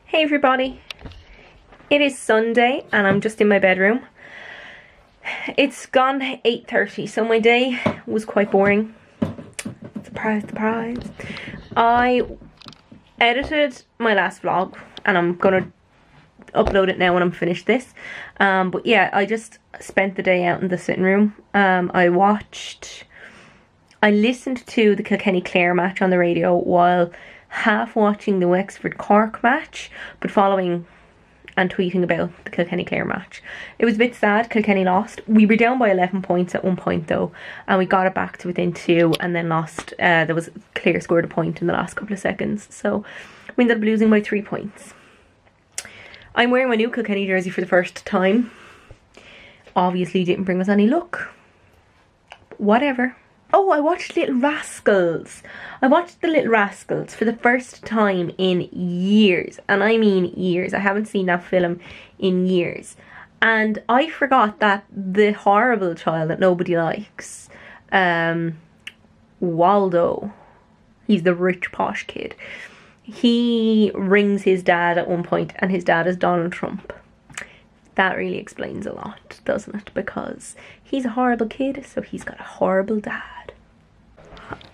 Hey everybody, it is Sunday and I'm just in my bedroom. It's gone 8:30, so my day was quite boring. Surprise, surprise. I edited my last vlog and I'm gonna upload it now when I'm finished this. But yeah, I just spent the day out in the sitting room. I listened to the Kilkenny-Clare match on the radio while half watching the Wexford-Cork match, but following and tweeting about the Kilkenny-Clare match. It was a bit sad. Kilkenny lost. We were down by 11 points at one point though, and we got it back to within 2 and then lost. There was Clare scored a point in the last couple of seconds, so we ended up losing by 3 points. I'm wearing my new Kilkenny jersey for the first time. Obviously didn't bring us any luck. Whatever. Oh, I watched Little Rascals. I watched The Little Rascals for the first time in years. And I mean years. I haven't seen that film in years. And I forgot that the horrible child that nobody likes, Waldo, he's the rich posh kid. He rings his dad at one point and his dad is Donald Trump. That really explains a lot, doesn't it? Because he's a horrible kid, so he's got a horrible dad.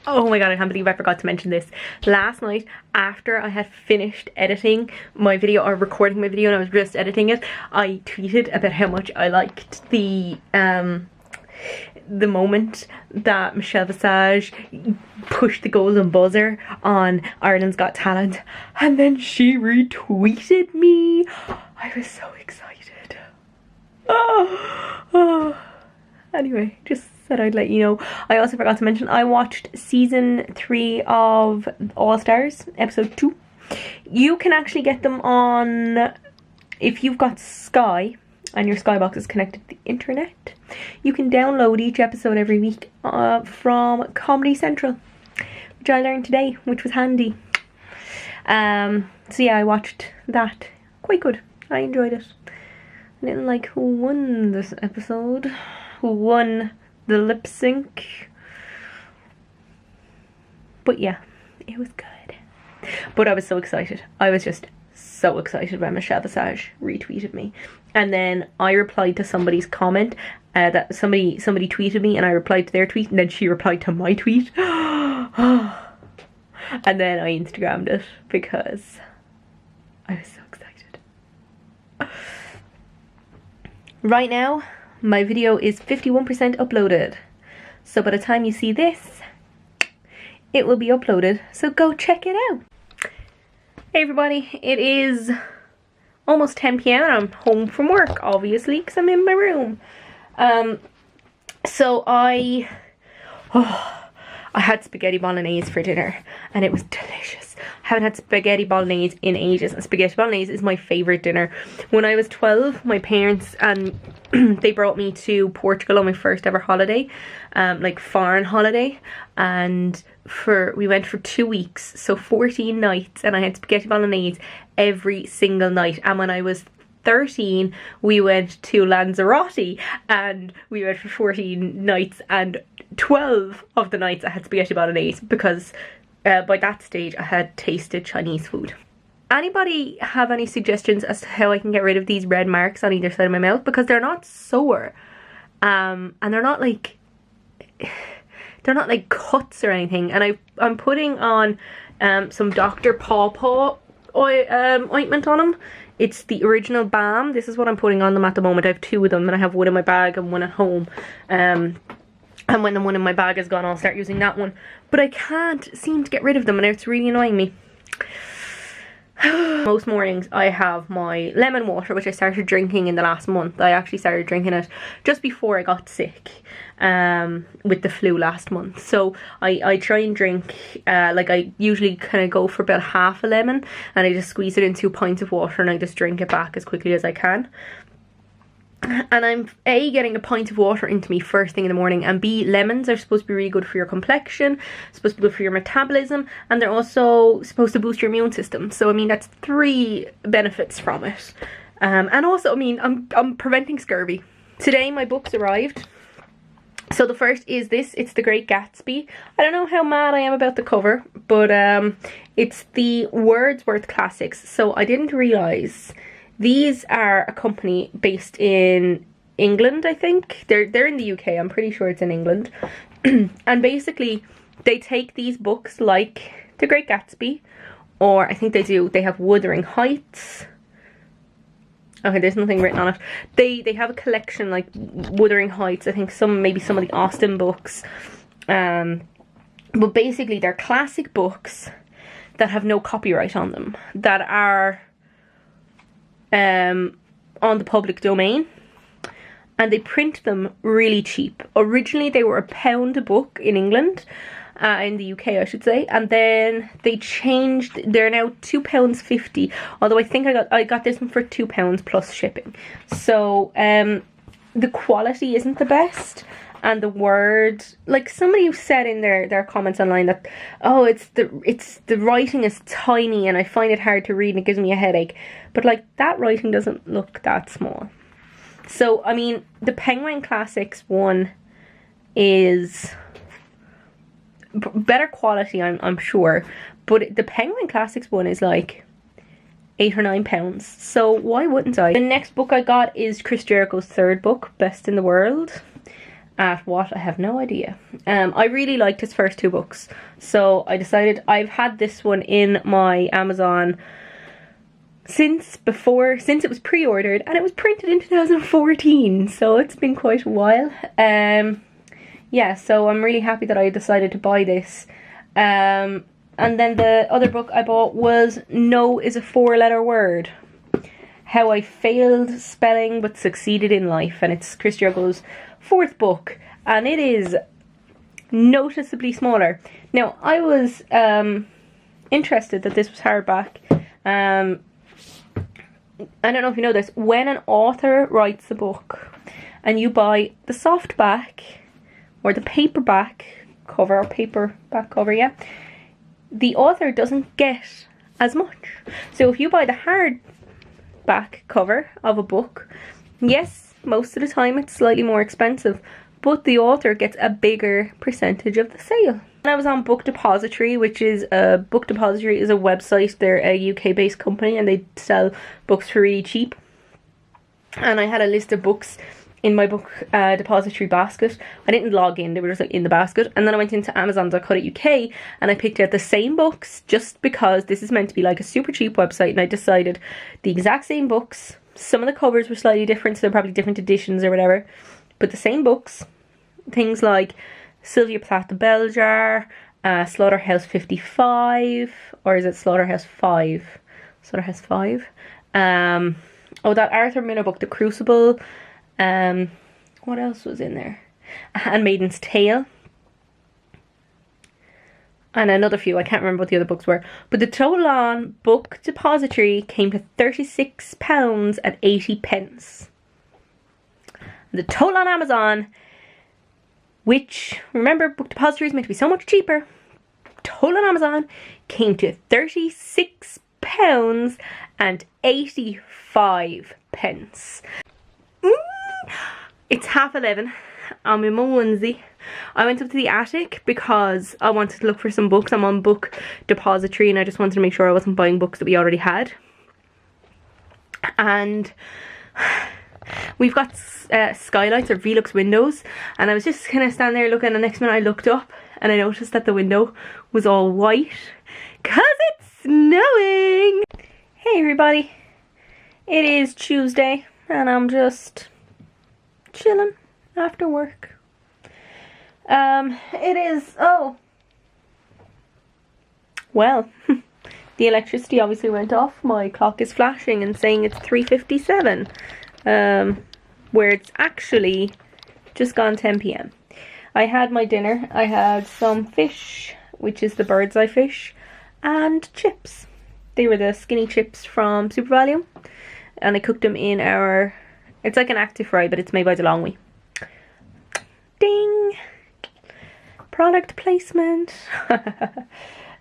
Oh my god, I can't believe I forgot to mention this. Last night, after I had finished editing my video, or recording my video and I was just editing it, I tweeted about how much I liked the moment that Michelle Visage pushed the golden buzzer on Ireland's Got Talent, and then she retweeted me. I was so excited. Anyway, just said I'd let you know. I also forgot to mention I watched season 3 of All Stars, episode 2. You can actually get them on, if you've got Sky and your Sky box is connected to the internet, you can download each episode every week from Comedy Central, which I learned today, which was handy. So yeah, I watched that. Quite good. I enjoyed it. I didn't like who won this episode, who won the lip sync, but yeah, it was good. But I was so excited. I was just so excited when Michelle Visage retweeted me, and then I replied to somebody's comment that somebody tweeted me, and I replied to their tweet, and then she replied to my tweet. And then I Instagrammed it because I was so excited. Right now, my video is 51% uploaded. So by the time you see this, it will be uploaded. So go check it out. Hey everybody, it is almost 10 p.m. and I'm home from work, obviously, because I'm in my room. So I had spaghetti bolognese for dinner and it was delicious. I haven't had spaghetti bolognese in ages, and spaghetti bolognese is my favourite dinner. When I was 12, my parents they brought me to Portugal on my first ever holiday, like foreign holiday, and we went for 2 weeks, so 14 nights, and I had spaghetti bolognese every single night. And when I was 13, we went to Lanzarote and we went for 14 nights, and 12 of the nights I had spaghetti bolognese because by that stage I had tasted Chinese food. Anybody have any suggestions as to how I can get rid of these red marks on either side of my mouth? Because they're not sore, and they're not like cuts or anything. And I'm putting on some Dr. Paw Paw ointment on them. It's the original balm. This is what I'm putting on them at the moment. I have 2 of them, and I have one in my bag and one at home. And when the one in my bag is gone, I'll start using that one. But I can't seem to get rid of them, and it's really annoying me. Most mornings I have my lemon water, which I started drinking in the last month. I actually started drinking it just before I got sick with the flu last month. So I try and drink, like I usually kind of go for about half a lemon, and I just squeeze it in 2 pints of water and I just drink it back as quickly as I can. And I'm A, getting a pint of water into me first thing in the morning, and B, lemons are supposed to be really good for your complexion, supposed to be good for your metabolism, and they're also supposed to boost your immune system. So I mean, that's 3 benefits from it. And also, I mean, I'm preventing scurvy. Today my books arrived. So the first is this. It's The Great Gatsby. I don't know how mad I am about the cover, but it's the Wordsworth Classics. So I didn't realise these are a company based in England, I think. They're in the UK. I'm pretty sure it's in England. And basically they take these books like The Great Gatsby, or I think they have Wuthering Heights. Okay, there's nothing written on it. They have a collection like Wuthering Heights, I think maybe some of the Austen books. But basically they're classic books that have no copyright on them, that are on the public domain, and they print them really cheap. Originally they were £1 a book in England, in the UK I should say, and then they changed. They're now £2.50, although I think I got this one for £2 plus shipping. So the quality isn't the best, and the word, like somebody said in their comments online that, oh, it's the writing is tiny and I find it hard to read and it gives me a headache. But like, that writing doesn't look that small. So I mean, the Penguin Classics one is better quality, I'm sure, but the Penguin Classics one is like £8 or £9, so why wouldn't I? The next book I got is Chris Jericho's third book, Best in the World. At what? I have no idea. I really liked his first two books, so I decided. I've had this one in my Amazon since it was pre-ordered, and it was printed in 2014, so it's been quite a while. Yeah, so I'm really happy that I decided to buy this. And then the other book I bought was No is a Four-Letter Word. How I Failed Spelling but Succeeded in Life. And it's Chris Jericho's fourth book. And it is noticeably smaller. Now, I was interested that this was hardback. I don't know if you know this. When an author writes a book and you buy the softback or the paperback cover, or paperback cover, yeah, the author doesn't get as much. So if you buy the hardback cover of a book, yes, most of the time it's slightly more expensive, but the author gets a bigger percentage of the sale. And I was on Book Depository, which is a website. They're a UK based company and they sell books for really cheap. And I had a list of books in my Book Depository basket. I didn't log in, they were just like in the basket. And then I went into Amazon.co.uk and I picked out the same books, just because this is meant to be like a super cheap website, and I decided the exact same books. Some of the covers were slightly different, so they're probably different editions or whatever, but the same books. Things like Sylvia Plath the Bell Jar, Slaughterhouse 55, or is it Slaughterhouse 5? Slaughterhouse 5. Oh, that Arthur Miller book, The Crucible. What else was in there? A Handmaid's Tale. And another few, I can't remember what the other books were. But the total on Book Depository came to £36.80. The total on Amazon, which, remember, Book Depository is meant to be so much cheaper, total on Amazon came to £36.85. It's 11:30. I'm in my onesie. I went up to the attic because I wanted to look for some books. I'm on Book Depository and I just wanted to make sure I wasn't buying books that we already had. And we've got skylights or Velux windows, and I was just kind of standing there looking, and the next minute I looked up and I noticed that the window was all white because it's snowing. Hey everybody, it is Tuesday and I'm just chilling after work. It is, oh, well, the electricity obviously went off. My clock is flashing and saying it's 3:57, where it's actually just gone 10 p.m. I had my dinner. I had some fish, which is the bird's eye fish, and chips. They were the skinny chips from Super Value, and I cooked them in our, it's like an active fry, but it's made by DeLonghi. Ding! Product placement.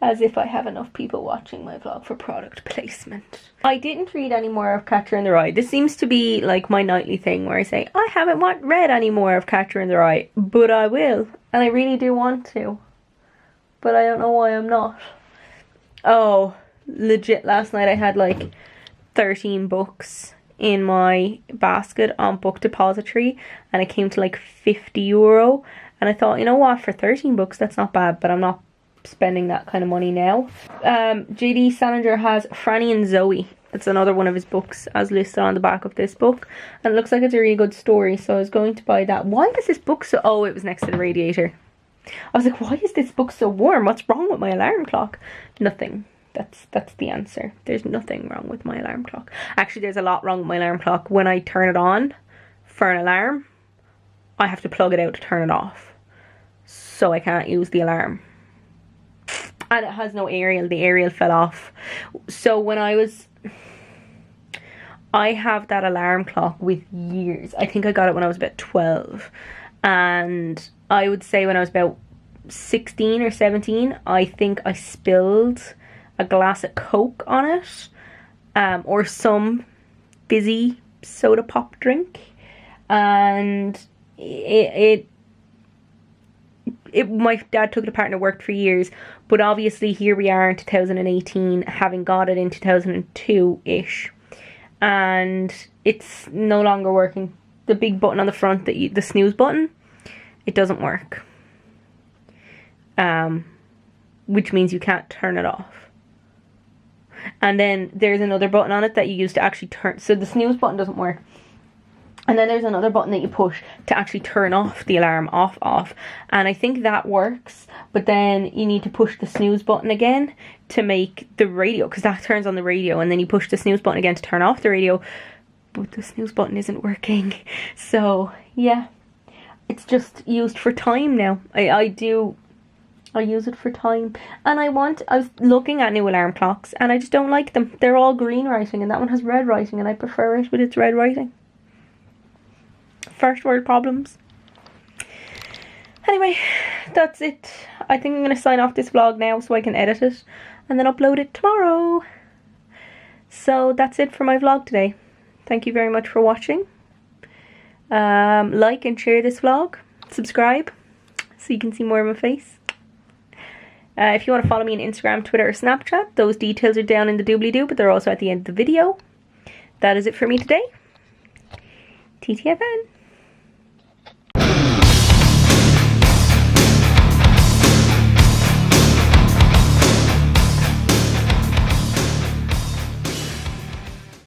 As if I have enough people watching my vlog for product placement. I didn't read any more of Catcher in the Rye. This seems to be like my nightly thing where I say, I haven't read any more of Catcher in the Rye, but I will. And I really do want to. But I don't know why I'm not. Oh, legit, last night I had like 13 books in my basket on Book Depository. And it came to like €50. And I thought, you know what, for 13 books, that's not bad, but I'm not spending that kind of money now. J.D. Salinger has Franny and Zoe. It's another one of his books as listed on the back of this book. And it looks like it's a really good story, so I was going to buy that. Why is this book so... Oh, it was next to the radiator. I was like, why is this book so warm? What's wrong with my alarm clock? Nothing. That's the answer. There's nothing wrong with my alarm clock. Actually, there's a lot wrong with my alarm clock. When I turn it on for an alarm, I have to plug it out to turn it off. So I can't use the alarm. And it has no aerial. The aerial fell off. So when I have that alarm clock with years. I think I got it when I was about 12. And I would say when I was about 16 or 17, I think I spilled a glass of Coke on it. Or some fizzy soda pop drink. And my dad took it apart and it worked for years, but obviously here we are in 2018, having got it in 2002-ish, and it's no longer working. The big button on the front, the snooze button, it doesn't work, which means you can't turn it off. And then there's another button on it that you use to actually turn, so the snooze button doesn't work. And then there's another button that you push to actually turn off the alarm off. And I think that works. But then you need to push the snooze button again to make the radio, because that turns on the radio. And then you push the snooze button again to turn off the radio. But the snooze button isn't working. So, yeah. It's just used for time now. I use it for time. And I was looking at new alarm clocks and I just don't like them. They're all green writing and that one has red writing and I prefer it with its red writing. First world problems. Anyway, that's it. I think I'm going to sign off this vlog now so I can edit it and then upload it tomorrow. So that's it for my vlog today. Thank you very much for watching. Like and share this vlog. Subscribe so you can see more of my face. If you want to follow me on Instagram, Twitter or Snapchat, those details are down in the doobly-doo, but they're also at the end of the video. That is it for me today. TTFN.